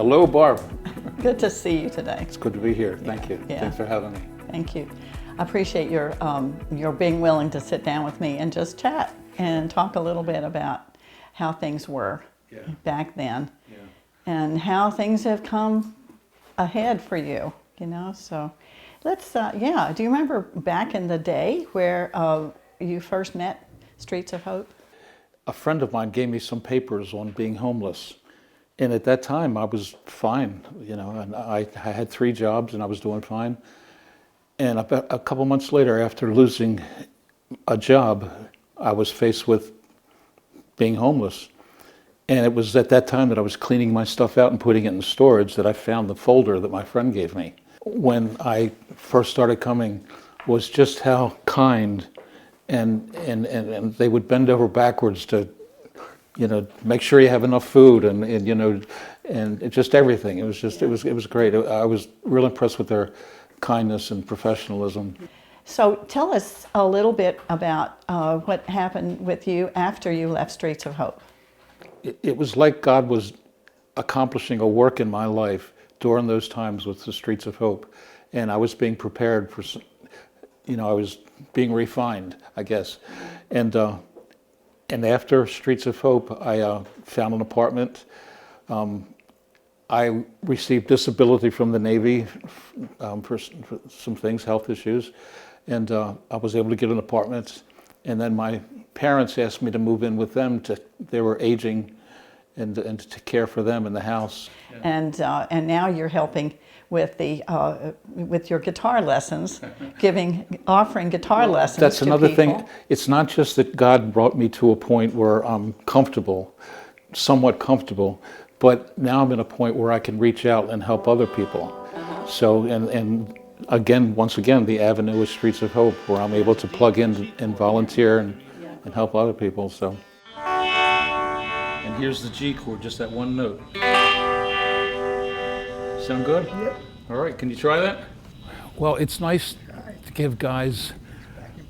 Hello, Barb. Good to see you today. It's good to be here. Thank you. Yeah. Thanks for having me. Thank you. I appreciate your being willing to sit down with me and just chat and talk a little bit about how things were back then and how things have come ahead for you, you know. So let's, do you remember back in the day where you first met Streets of Hope? A friend of mine gave me some papers on being homeless. And at that time, I was fine, you know, and I had 3 jobs and I was doing fine. And about a couple months later, after losing a job, I was faced with being homeless. And it was at that time that I was cleaning my stuff out and putting it in storage that I found the folder that my friend gave me. When I first started coming was just how kind and they would bend over backwards to, you know, make sure you have enough food and you know, and just everything. It was just, it was great. I was real impressed with their kindness and professionalism. So tell us a little bit about what happened with you after you left Streets of Hope. It was like God was accomplishing a work in my life during those times with the Streets of Hope. And I was being prepared for, you know, I was being refined, I guess. And after Streets of Hope, I found an apartment. I received disability from the Navy for some things, health issues, and I was able to get an apartment. And then my parents asked me to move in with them. They were aging, and to care for them in the house. And now you're helping with with your guitar lessons, offering guitar lessons. That's to another people. thing. It's not just that God brought me to a point where I'm comfortable, somewhat comfortable, but now I'm in a point where I can reach out and help other people. So, and again, once again, the avenue is Streets of Hope, where I'm able to plug in and volunteer and help other people. So. And here's the G chord, just that one note. Sound good? Yep. All right, can you try that? Well, it's nice to give guys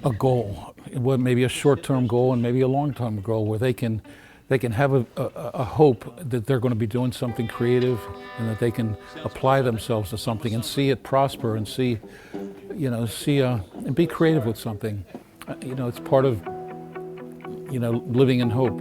a goal, maybe a short-term goal and maybe a long-term goal, where they can have a hope that they're going to be doing something creative and that they can apply themselves to something and see it prosper and see, you know, and be creative with something. You know, it's part of, you know, living in hope.